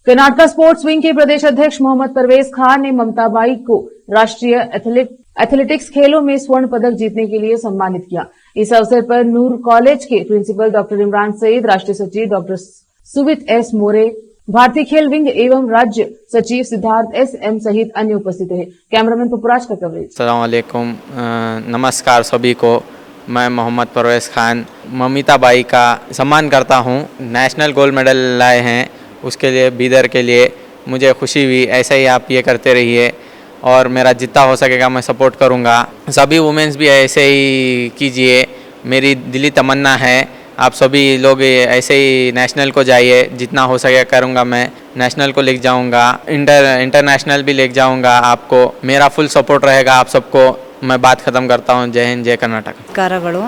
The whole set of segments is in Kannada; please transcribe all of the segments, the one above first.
कर्नाटका स्पोर्ट्स विंग के प्रदेश अध्यक्ष मोहम्मद परवेज खान ने ममता बाई को राष्ट्रीय एथलेटिक्स खेलों में स्वर्ण पदक जीतने के लिए सम्मानित किया। इस अवसर पर नूर कॉलेज के प्रिंसिपल डॉक्टर इमरान सईद, राष्ट्रीय सचिव डॉक्टर सुवित एस मोरे, भारतीय खेल विंग एवं राज्य सचिव सिद्धार्थ एस.एम. सहित अन्य उपस्थित रहे। कैमरामैन पुपराज का कवरेज। अस्सलाम वालेकुम, नमस्कार सभी को। मैं मोहम्मद परवेज खान ममिता बाई का सम्मान करता हूं। नेशनल गोल्ड मेडल लाए हैं, उसके लिए बीदर के लिए मुझे खुशी हुई। ऐसे ही आप ये करते रहिए और मेरा जितना हो सकेगा मैं सपोर्ट करूंगा। सभी वुमेन्स भी ऐसे ही कीजिए, मेरी दिली तमन्ना है। आप सभी लोग ऐसे ही नेशनल को जाइए, जितना हो सके करूंगा। मैं नेशनल को लेके जाऊंगा, इंटरनेशनल भी लेके जाऊंगा। आपको मेरा फुल सपोर्ट रहेगा। आप सबको मैं बात ख़त्म करता हूँ। जय हिंद, जय कर्नाटक। ನಮಸ್ಕಾರಗಳು.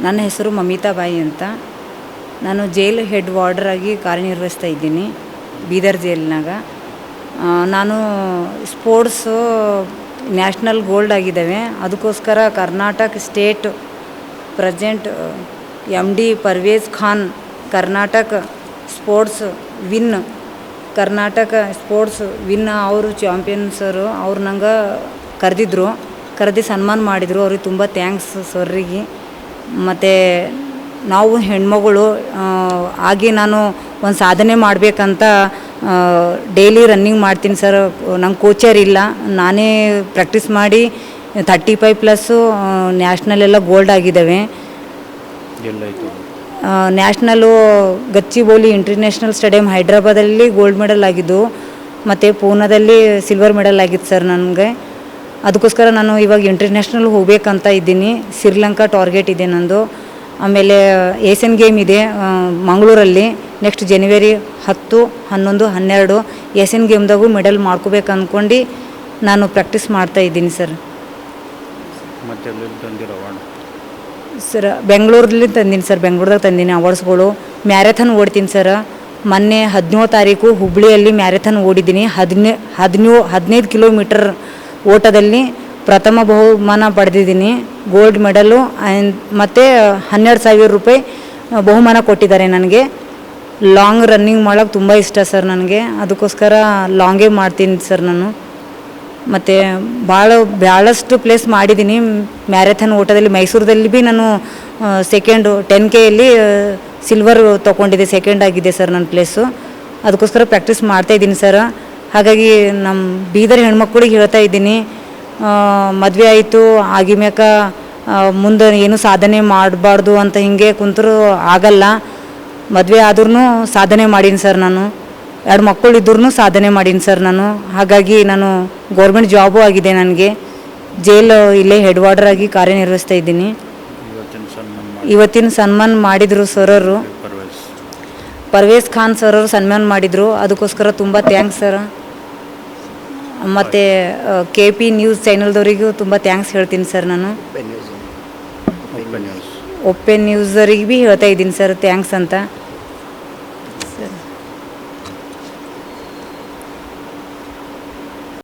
ನನ್ನ ಹೆಸರು ಮಮಿತಾ ಬಾಯಿ ಅಂತ. ನಾನು ಜೈಲ್ ಹೆಡ್ ವಾರ್ಡರ್ ಆಗಿ ಕಾರ್ಯನಿರ್ವಹಿಸ್ತಾ ಇದ್ದೀನಿ ಬೀದರ್ ಜೈಲಿನಾಗ. ನಾನು ಸ್ಪೋರ್ಟ್ಸು ನ್ಯಾಷನಲ್ ಗೋಲ್ಡ್ ಆಗಿದ್ದಾವೆ. ಅದಕ್ಕೋಸ್ಕರ Karnataka state president MD Parvez Khan Karnataka sports win ಅವರು ಚಾಂಪಿಯನ್ಸರು ಅವ್ರು ನಂಗೆ ಕರೆದು ಸನ್ಮಾನ ಮಾಡಿದರು. ಅವ್ರಿಗೆ ತುಂಬ ಥ್ಯಾಂಕ್ಸ್ ಸರ್ರಿಗೆ. ಮತ್ತು ನಾವು ಹೆಣ್ಮಗಳು ಆಗಿ ನಾನು ಒಂದು ಸಾಧನೆ ಮಾಡಬೇಕಂತ ಡೈಲಿ ರನ್ನಿಂಗ್ ಮಾಡ್ತೀನಿ ಸರ್. ನಂಗೆ ಕೋಚರ್ ಇಲ್ಲ, ನಾನೇ ಪ್ರಾಕ್ಟೀಸ್ ಮಾಡಿ 35+ ನ್ಯಾಷನಲ್ ಗೋಲ್ಡ್ ಆಗಿದ್ದಾವೆ. ನ್ಯಾಷನಲ್ಲು ಗಚ್ಚಿಬೌಲಿ ಇಂಟರ್ನ್ಯಾಷನಲ್ ಸ್ಟೇಡಿಯಂ ಹೈದ್ರಾಬಾದಲ್ಲಿ ಗೋಲ್ಡ್ ಮೆಡಲ್ ಆಗಿದ್ದು, ಮತ್ತು ಪೂನಾದಲ್ಲಿ ಸಿಲ್ವರ್ ಮೆಡಲ್ ಆಗಿತ್ತು ಸರ್ ನನಗೆ. ಅದಕ್ಕೋಸ್ಕರ ನಾನು ಇವಾಗ ಇಂಟರ್ನ್ಯಾಷನಲ್ ಹೋಗ್ಬೇಕಂತ ಇದ್ದೀನಿ. ಶ್ರೀಲಂಕಾ ಟಾರ್ಗೆಟ್ ಇದೆ ನಂದು. ಆಮೇಲೆ ಏಷ್ಯನ್ ಗೇಮ್ ಇದೆ ಮಂಗಳೂರಲ್ಲಿ ನೆಕ್ಸ್ಟ್ ಜನವರಿ 10, 11, 12 ಏಷ್ಯನ್ ಗೇಮ್ದಾಗೂ ಮೆಡಲ್ ಮಾಡ್ಕೋಬೇಕು ಅಂದ್ಕೊಂಡು ನಾನು ಪ್ರಾಕ್ಟೀಸ್ ಮಾಡ್ತಾ ಇದ್ದೀನಿ ಸರ್. ಸರ್ ಬೆಂಗಳೂರಲ್ಲಿ ತಂದೀನಿ ಸರ್. ಬೆಂಗಳೂರದಾಗ ತಂದೀನಿ ಅವಾರ್ಡ್ಸ್ಗಳು. ಮ್ಯಾರಥಾನ್ ಓಡ್ತೀನಿ ಸರ್. ಮೊನ್ನೆ 17 ತಾರೀಕು ಹುಬ್ಬಳ್ಳಿಯಲ್ಲಿ ಮ್ಯಾರಥಾನ್ ಓಡಿದ್ದೀನಿ. 15 ಕಿಲೋಮೀಟರ್ ಓಟದಲ್ಲಿ ಪ್ರಥಮ ಬಹುಮಾನ ಪಡೆದಿದ್ದೀನಿ, ಗೋಲ್ಡ್ ಮೆಡಲು. ಮತ್ತು 12,000 ರೂಪಾಯಿ ಬಹುಮಾನ ಕೊಟ್ಟಿದ್ದಾರೆ ನನಗೆ. ಲಾಂಗ್ ರನ್ನಿಂಗ್ ಮಾಡೋಕ್ಕೆ ತುಂಬ ಇಷ್ಟ ಸರ್ ನನಗೆ. ಅದಕ್ಕೋಸ್ಕರ ಲಾಂಗೇ ಮಾಡ್ತೀನಿ ಸರ್ ನಾನು. ಮತ್ತು ಭಾಳಷ್ಟು ಪ್ಲೇಸ್ ಮಾಡಿದ್ದೀನಿ ಮ್ಯಾರಥಾನ್ ಓಟದಲ್ಲಿ. ಮೈಸೂರಲ್ಲಿ ಭೀ ನಾನು ಸೆಕೆಂಡು 10Kಯಲ್ಲಿ ಸಿಲ್ವರ್ ತೊಗೊಂಡಿದ್ದೆ, ಸೆಕೆಂಡ್ ಆಗಿದೆ ಸರ್ ನನ್ನ ಪ್ಲೇಸು. ಅದಕ್ಕೋಸ್ಕರ ಪ್ರಾಕ್ಟೀಸ್ ಮಾಡ್ತಾಯಿದ್ದೀನಿ ಸರ್. ಹಾಗಾಗಿ ನಮ್ಮ ಬೀದರ್ ಹೆಣ್ಮಕ್ಳಿಗೆ ಹೇಳ್ತಾ ಇದ್ದೀನಿ, ಮದುವೆ ಆಯಿತು ಆಗಿಮ್ಯಾಕ ಮುಂದೆ ಏನು ಸಾಧನೆ ಮಾಡಬಾರ್ದು ಅಂತ ಹಿಂಗೆ ಕುಂತರೂ ಆಗಲ್ಲ. ಮದುವೆ ಆದ್ರೂ ಸಾಧನೆ ಮಾಡೀನಿ ಸರ್ ನಾನು. 2 ಮಕ್ಕಳು ಇದ್ರೂ ಸಾಧನೆ ಮಾಡೀನಿ ಸರ್ ನಾನು. ಹಾಗಾಗಿ ನಾನು ಗೌರ್ಮೆಂಟ್ ಜಾಬು ಆಗಿದೆ ನನಗೆ. ಜೈಲ್ ಇಲ್ಲೇ ಹೆಡ್ ವಾರ್ಡರ್ ಆಗಿ ಕಾರ್ಯನಿರ್ವಹಿಸ್ತಾ ಇದ್ದೀನಿ. ಇವತ್ತಿನ ಸನ್ಮಾನ ಮಾಡಿದರು ಸರರು, ಪರ್ವೇಜ್ ಖಾನ್ ಸರರು ಸನ್ಮಾನ ಮಾಡಿದರು. ಅದಕ್ಕೋಸ್ಕರ ತುಂಬ ಥ್ಯಾಂಕ್ಸ್ ಸರ್. ಮತ್ತು KP ನ್ಯೂಸ್ ಚಾನಲ್ದವರಿಗೂ ತುಂಬ ಥ್ಯಾಂಕ್ಸ್ ಹೇಳ್ತೀನಿ ಸರ್ ನಾನು. ಓಪನ್ ನ್ಯೂಸರಿಗೆ ಭೀ ಹೇಳ್ತಾ ಇದ್ದೀನಿ ಸರ್ ಥ್ಯಾಂಕ್ಸ್ ಅಂತ.